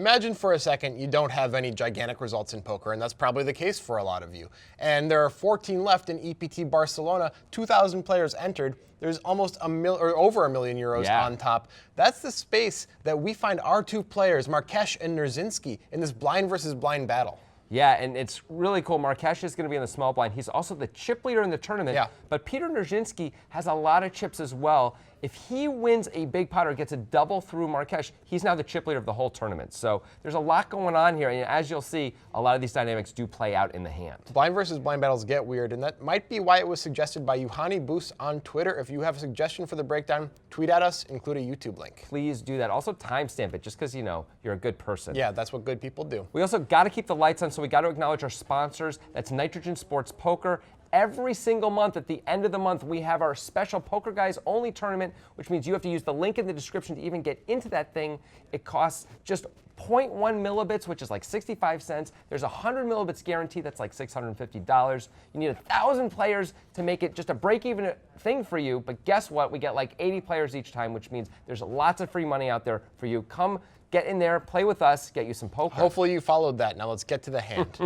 Imagine for a second you don't have any gigantic results in poker, and that's probably the case for a lot of you. And there are 14 left in EPT Barcelona, 2,000 players entered. There's almost over €1 million on top. That's the space that we find our two players, Marques and Nijinsky, in this blind versus blind battle. Yeah, and it's really cool. Marques is going to be in the small blind. He's also the chip leader in the tournament. Yeah. But Peter Nijinsky has a lot of chips as well. If he wins a big pot or gets a double through Marques, he's now the chip leader of the whole tournament. So there's a lot going on here. And as you'll see, a lot of these dynamics do play out in the hand. Blind versus blind battles get weird, and that might be why it was suggested by Juhani Boos on Twitter. If you have a suggestion for the breakdown, tweet at us, include a YouTube link. Please do that. Also timestamp it, just because you know you're a good person. Yeah, that's what good people do. We also got to keep the lights on, so we got to acknowledge our sponsors. That's Nitrogen Sports Poker. Every single month, at the end of the month, we have our special Poker Guys Only tournament, which means you have to use the link in the description to even get into that thing. It costs just 0.1 millibits, which is like 65 cents. There's 100 millibits guarantee, that's like $650. You need 1,000 players to make it just a break-even thing for you, but guess what? We get like 80 players each time, which means there's lots of free money out there for you. Come get in there, play with us, get you some poker. Hopefully you followed that. Now let's get to the hand.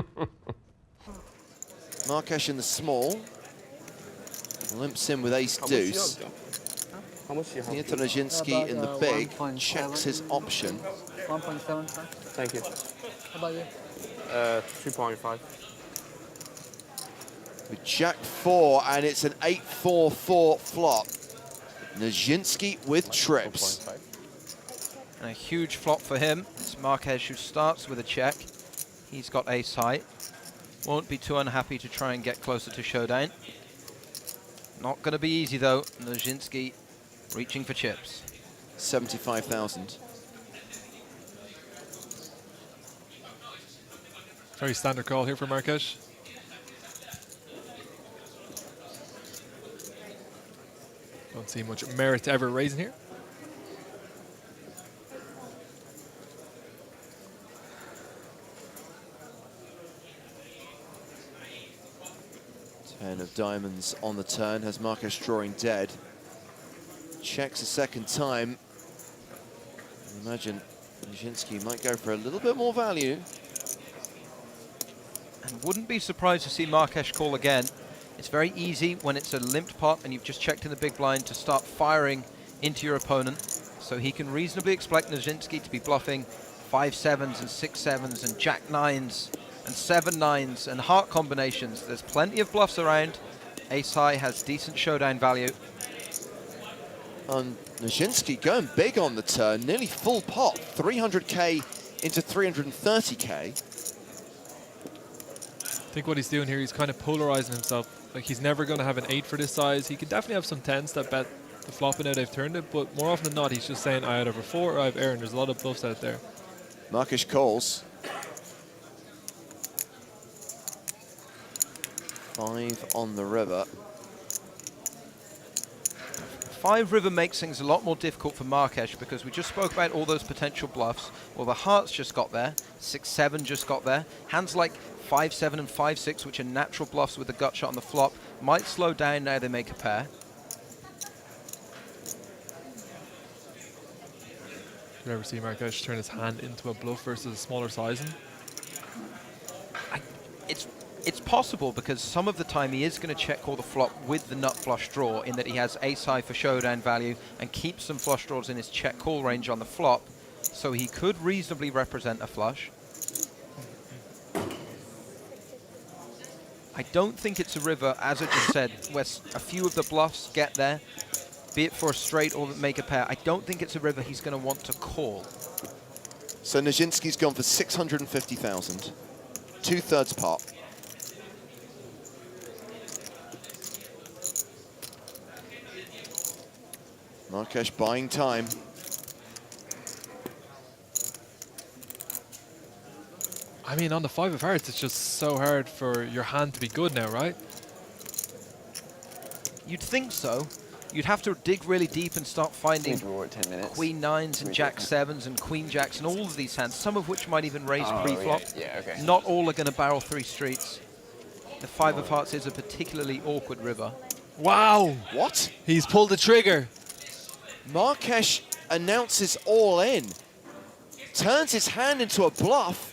Marques in the small, limps in with ace-deuce. Piotr Nijinsky in the big, checks his option. 1.75. Thank you. How about you? 2.5. With Jack-4, and it's an 8-4-4 flop. Nijinsky with trips. And a huge flop for him. It's Marques who starts with a check. He's got ace high. Won't be too unhappy to try and get closer to showdown. Not going to be easy though. Nijinsky reaching for chips. 75,000. Very standard call here for Marques. Don't see much merit to ever raising here. Ten of diamonds on the turn, has Marques drawing dead. Checks a second time. I imagine Nijinsky might go for a little bit more value. And wouldn't be surprised to see Marques call again. It's very easy when it's a limped pot and you've just checked in the big blind to start firing into your opponent. So he can reasonably expect Nijinsky to be bluffing 5-7s and 6-7s and Jack-9s and 7-9s and heart combinations. There's plenty of bluffs around. Ace high has decent showdown value. And Nijinsky going big on the turn, nearly full pot, 300k into 330k. I think what he's doing here, he's kind of polarizing himself. Like, he's never going to have an 8 for this size. He can definitely have some 10s that bet the flop and how they've turned it, but more often than not, he's just saying, I had over 4 or I have air, and there's a lot of bluffs out there. Marques calls. 5 on the river. 5 river makes things a lot more difficult for Marques because we just spoke about all those potential bluffs. Well, the hearts just got there. 6-7 just got there. Hands like 5-7 and 5-6, which are natural bluffs with the gut shot on the flop, might slow down now they make a pair. You ever see Marques turn his hand into a bluff versus a smaller sizing? It's possible because some of the time he is going to check call the flop with the nut flush draw in that he has ace high for showdown value and keeps some flush draws in his check call range on the flop, so he could reasonably represent a flush. I don't think it's a river, as I just said, where a few of the bluffs get there, be it for a straight or make a pair. I don't think it's a river he's going to want to call. So Nijinsky's gone for 650,000, 2/3 pot. Marques buying time. I mean, on the 5 of hearts, it's just so hard for your hand to be good now, right? You'd think so. You'd have to dig really deep and start finding queen 9s and jack 7s and queen jacks and all of these hands, some of which might even raise pre-flop. Yeah, okay. Not all are going to barrel 3 streets. The 5 of hearts is a particularly awkward river. Wow! What? He's pulled the trigger. Marques announces all in. turns his hand into a bluff.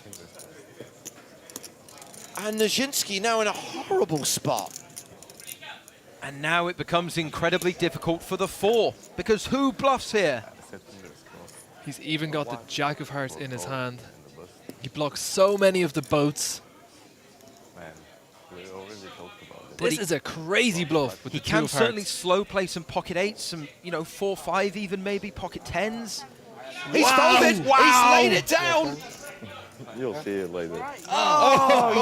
And Nijinsky now in a horrible spot. And now it becomes incredibly difficult for the 4, because who bluffs here? He's even got the Jack of Hearts in his hand. He blocks so many of the boats. This is a crazy bluff with He the 2 can of certainly hearts. slow play some pocket 8s, some, 4, 5 even maybe, pocket 10s. He's folded. He's laid it down. You'll see it later. Sicko.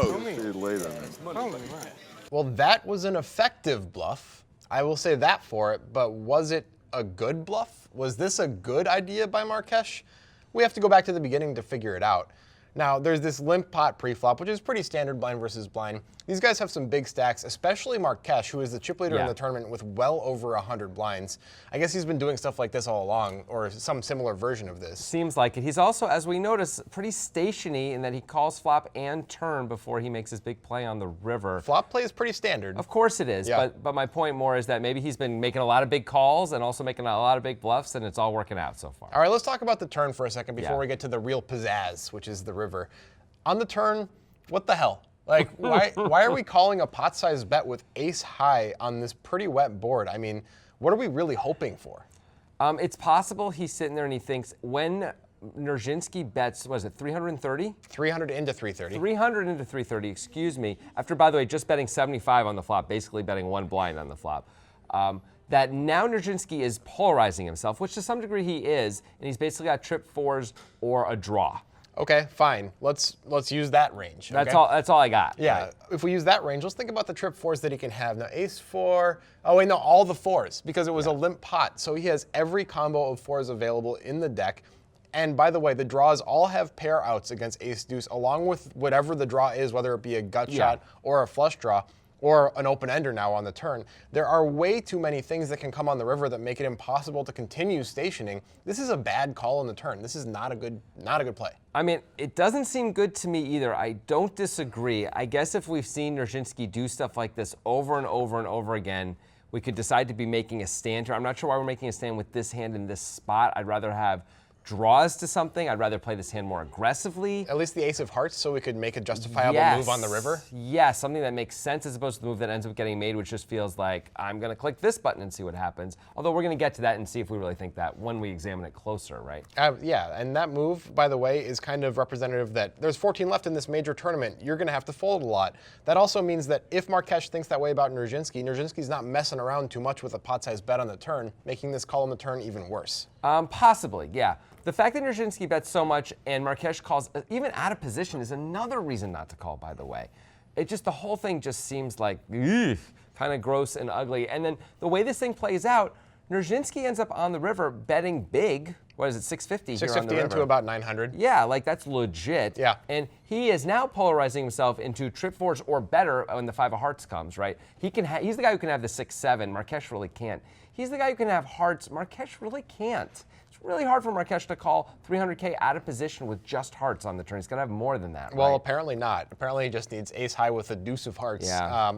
You'll see it later. Well, that was an effective bluff. I will say that for it, but was it a good bluff? Was this a good idea by Marques? We have to go back to the beginning to figure it out. Now, there's this limp pot preflop, which is pretty standard blind versus blind. These guys have some big stacks, especially Marques, who is the chip leader in the tournament with well over 100 blinds. I guess he's been doing stuff like this all along, or some similar version of this. Seems like it. He's also, as we notice, pretty stationy in that he calls flop and turn before he makes his big play on the river. Flop play is pretty standard. Of course it is, Yeah. but my point more is that maybe he's been making a lot of big calls and also making a lot of big bluffs, and it's all working out so far. All right, let's talk about the turn for a second before Yeah. we get to the real pizzazz, which is the river. On the turn, what the hell? Like, why are we calling a pot-sized bet with ace high on this pretty wet board? I mean, what are we really hoping for? It's possible he's sitting there and he thinks when Nijinsky bets, was it 330? 300 into 330. 300 into 330, excuse me, after, by the way, just betting 75 on the flop, basically betting 1 blind on the flop, that now Nijinsky is polarizing himself, which to some degree he is, and he's basically got trip 4s or a draw. Okay, fine. Let's use that range. That's okay? all. That's all I got. Yeah, right? if we use that range, let's think about the trip 4s that he can have. Now, ace 4, oh wait, no, all the 4s, because it was a limp pot. So he has every combo of 4s available in the deck. And by the way, the draws all have pair outs against ace deuce, along with whatever the draw is, whether it be a gut shot or a flush draw, or an open ender now on the turn. There are way too many things that can come on the river that make it impossible to continue stationing. This is a bad call on the turn. This is not a good play. I mean, it doesn't seem good to me either. I don't disagree. I guess if we've seen Nijinsky do stuff like this over and over and over again, we could decide to be making a stand here. I'm not sure why we're making a stand with this hand in this spot. I'd rather have draws to something. I'd rather play this hand more aggressively. At least the ace of hearts, so we could make a justifiable move on the river. Yes, something that makes sense as opposed to the move that ends up getting made, which just feels like I'm going to click this button and see what happens. Although we're going to get to that and see if we really think that when we examine it closer, right? Yeah, and that move, by the way, is kind of representative that there's 14 left in this major tournament. You're going to have to fold a lot. That also means that if Marques thinks that way about Nijinsky's not messing around too much with a pot-sized bet on the turn, making this call on the turn even worse. Possibly, yeah. The fact that Nijinsky bets so much and Marques calls even out of position is another reason not to call, by the way. It just, the whole thing just seems like kind of gross and ugly. And then the way this thing plays out, Nijinsky ends up on the river betting big. What is it, 650 here on the 650 into river. about 900. Yeah, like that's legit. Yeah. And he is now polarizing himself into trip 4s or better when the 5 of hearts comes, right? He's the guy who can have the 6-7. Marques really can't. He's the guy who can have hearts. Marques really can't. It's really hard for Marques to call 300K out of position with just hearts on the turn. He's got to have more than that, Well, right? apparently not. Apparently he just needs ace high with a deuce of hearts. Yeah.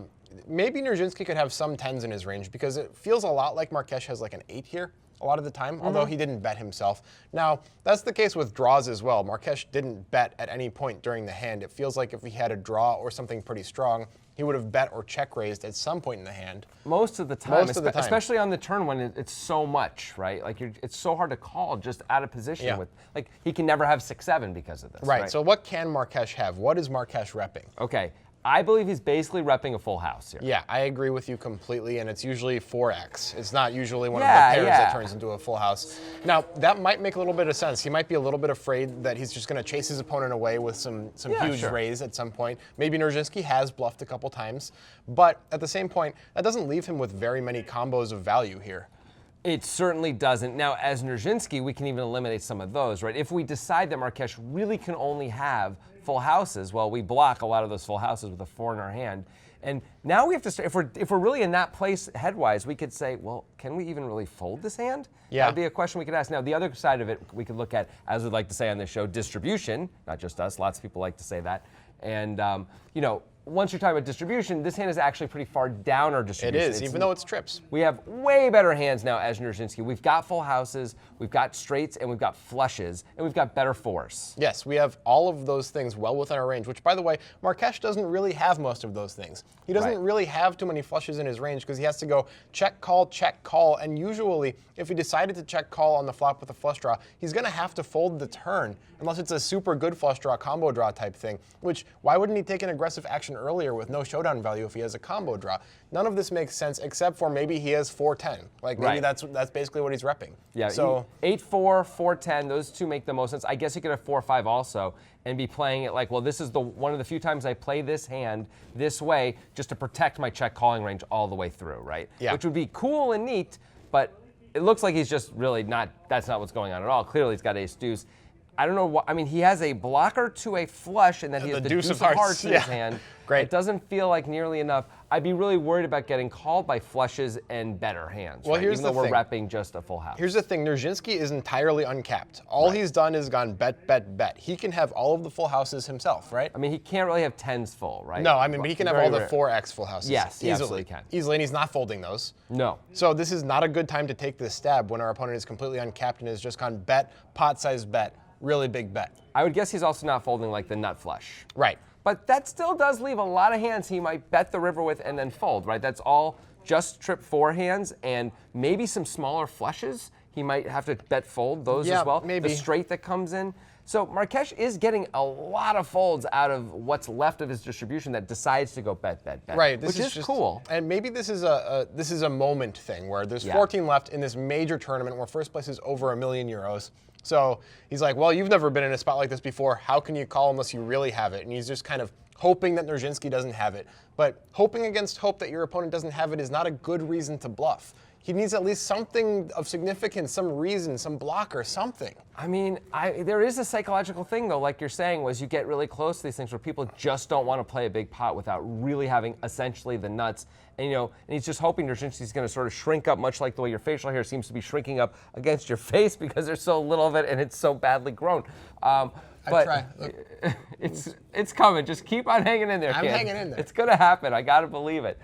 Maybe Nijinsky could have some 10s in his range because it feels a lot like Marques has like an 8 here a lot of the time, although he didn't bet himself. Now, that's the case with draws as well. Marques didn't bet at any point during the hand. It feels like if he had a draw or something pretty strong, he would have bet or check raised at some point in the hand. Most of the time, Most of the time. especially on the turn when it's so much, right? Like it's so hard to call just out of position Yeah. with, like he can never have 6-7 because of this. Right, so what can Marques have? What is Marques repping? Okay, I believe he's basically repping a full house here. Yeah, I agree with you completely, and it's usually 4x. It's not usually one Yeah, of the pairs yeah. that turns into a full house. Now, that might make a little bit of sense. He might be a little bit afraid that he's just going to chase his opponent away with some Yeah, huge sure. raise at some point. Maybe Nijinsky has bluffed a couple times, but at the same point, that doesn't leave him with very many combos of value here. It certainly doesn't. Now, as Nijinsky, we can even eliminate some of those, right? If we decide that Marques really can only have full houses, well, we block a lot of those full houses with a 4 in our hand. And now we have to start, if we're really in that place headwise, we could say, well, can we even really fold this hand? Yeah. That'd be a question we could ask. Now, the other side of it, we could look at, as we'd like to say on this show, distribution. Not just us, lots of people like to say that. And, once you're talking about distribution, this hand is actually pretty far down our It distribution. is, even though it's trips. We have way better hands now as Nirzhinsky. We've got full houses, we've got straights, and we've got flushes, and we've got better fours. Yes, we have all of those things well within our range, which, by the way, Marques doesn't really have most of those things. He doesn't Right. really have too many flushes in his range because he has to go check, call, and usually, if he decided to check call on the flop with a flush draw, he's going to have to fold the turn, unless it's a super good flush draw, combo draw type thing, which, why wouldn't he take an aggressive action earlier with no showdown value if he has a combo draw? None of this makes sense except for maybe he has 4-10. Like, maybe Right. that's basically what he's repping. Yeah, So 8-4, 4-10, those two make the most sense. I guess you could have 4-5 also and be playing it like, well, this is one of the few times I play this hand this way just to protect my check calling range all the way through, right? Yeah. Which would be cool and neat, but it looks like he's just really not, that's not what's going on at all. Clearly he's got ace deuce. I don't know what, I mean, he has a blocker to a flush and then he has the deuce of hearts in his hand. Great. It doesn't feel like nearly enough. I'd be really worried about getting called by flushes and better hands. Well, right? here's Even though the we're thing. repping just a full house. Here's the thing, Nirzhinsky is entirely uncapped. All he's done is gone bet, bet, bet. He can have all of the full houses himself, right? I mean, he can't really have tens full, right? No, I mean, but he can have Very all the rare. 4x full houses. Yes, he easily. absolutely can. Easily, and he's not folding those. No. So this is not a good time to take this stab when our opponent is completely uncapped and has just gone bet, pot-sized bet, really big bet. I would guess he's also not folding like the nut flush. Right. But that still does leave a lot of hands he might bet the river with and then fold, right? That's all just trip four hands and maybe some smaller flushes. He might have to bet fold those Yeah, as well. maybe. The straight that comes in. So Marques is getting a lot of folds out of what's left of his distribution that decides to go bet, bet, bet. Right, this which is just cool. And maybe this is a moment thing where there's Yeah. 14 left in this major tournament where first place is over €1 million. So he's like, well, you've never been in a spot like this before. How can you call unless you really have it? And he's just kind of hoping that Nirzhinsky doesn't have it. But hoping against hope that your opponent doesn't have it is not a good reason to bluff. He needs at least something of significance, some reason, some blocker, something. I mean, there is a psychological thing, though, like you're saying, was you get really close to these things where people just don't want to play a big pot without really having essentially the nuts. And, and he's just hoping Nirzhinsky's going to sort of shrink up, much like the way your facial hair seems to be shrinking up against your face because there's so little of it and it's so badly grown. But try. it's coming. Just keep on hanging in there, I'm kid. hanging in there. It's going to happen. I got to believe it.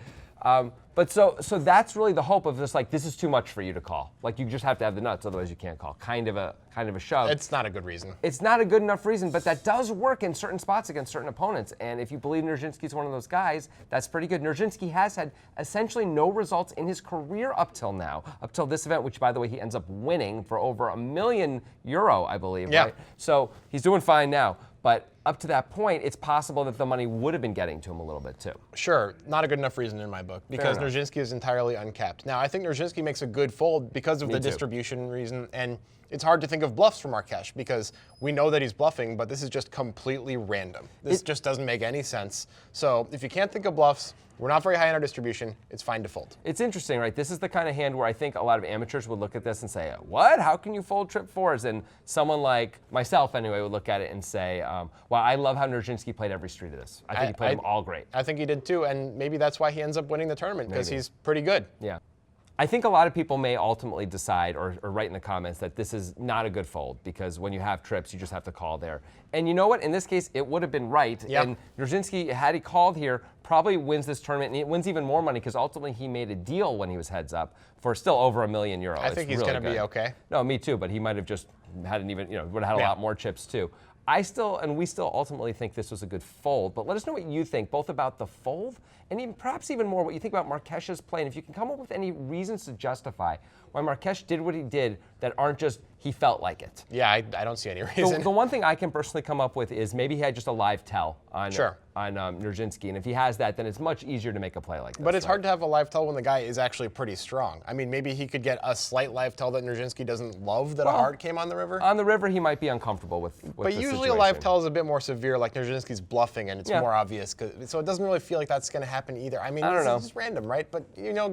But so that's really the hope of this. Like, this is too much for you to call. Like, you just have to have the nuts, otherwise you can't call. Kind of a shove. It's not a good reason. It's not a good enough reason, but that does work in certain spots against certain opponents. And if you believe Nirzhinsky's one of those guys, that's pretty good. Nirzhinsky has had essentially no results in his career up till now, up till this event, which, by the way, he ends up winning for over €1 million, I believe. Yeah. Right? So he's doing fine now. But up to that point, it's possible that the money would have been getting to him a little bit too. Sure, not a good enough reason in my book because enough. Nirzhinsky is entirely uncapped. Now, I think Nirzhinsky makes a good fold because of the too. distribution reason, and it's hard to think of bluffs from Marques because we know that he's bluffing, but this is just completely random. This just doesn't make any sense. So if you can't think of bluffs, we're not very high in our distribution, it's fine to fold. It's interesting, right? This is the kind of hand where I think a lot of amateurs would look at this and say, what? How can you fold trip fours? And someone like myself, anyway, would look at it and say, well, I love how Nirzhinsky played every street of this. I think he played them all great. I think he did too, and maybe that's why he ends up winning the tournament because he's pretty good. Yeah. I think a lot of people may ultimately decide or write in the comments that this is not a good fold because when you have trips, you just have to call there. And you know what? In this case, it would have been right. Yep. And Nirzhinsky, had he called here, probably wins this tournament and he wins even more money because ultimately he made a deal when he was heads up for still over €1 million. I think he's going to be okay. No, me too, but he might have just hadn't even, would have had a lot more chips too. We still ultimately think this was a good fold, but let us know what you think, both about the fold and perhaps even more what you think about Marques's play. And if you can come up with any reasons to justify why Marques did what he did that aren't just he felt like it. Yeah, I don't see any reason. The one thing I can personally come up with is maybe he had just a live tell on Sure. Nirzhinsky, and if he has that, then it's much easier to make a play like this. But it's right? hard to have a live tell when the guy is actually pretty strong. I mean, maybe he could get a slight live tell that Nirzhinsky doesn't love that a heart came on the river. On the river, he might be uncomfortable with But the usually a live situation. tell is a bit more severe, like Nirzhinsky's bluffing, and it's more obvious. So it doesn't really feel like that's going to happen either. I mean, I don't know. It's just random, right? But,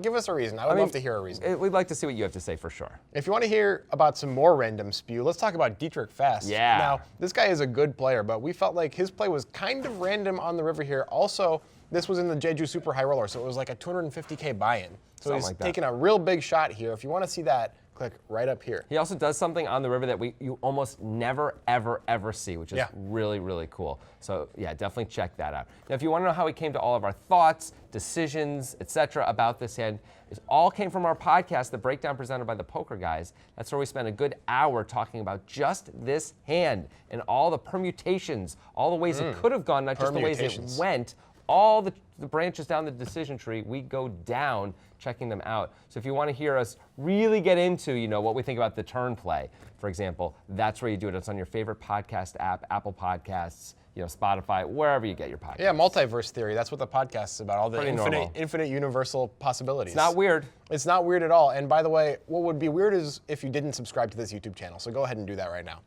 give us a reason. I would love to hear a reason. We'd like to see what you have to say for sure. If you want to hear about some more random spew, let's talk about Dietrich Fast. Yeah. Now, this guy is a good player, but we felt like his play was kind of random on the river here. Also, this was in the Jeju Super High Roller, so it was like a $250K buy-in. So Something he's like that. taking a real big shot here. If you want to see that, click click right up here. He also does something on the river that you almost never, ever, ever see, which is Yeah. really, really cool. So yeah, definitely check that out. Now, if you want to know how we came to all of our thoughts, decisions, etc. about this hand, it all came from our podcast, The Breakdown, presented by the Poker Guys. That's where we spent a good hour talking about just this hand and all the permutations, all the ways it could have gone, not just the ways it Permutations. went. All the branches down the decision tree, we go down checking them out. So if you want to hear us really get into, what we think about the turn play, for example, that's where you do it. It's on your favorite podcast app, Apple Podcasts, Spotify, wherever you get your podcast. Yeah, multiverse theory. That's what the podcast is about. All the Pretty normal. infinite universal possibilities. It's not weird. It's not weird at all. And by the way, what would be weird is if you didn't subscribe to this YouTube channel. So go ahead and do that right now.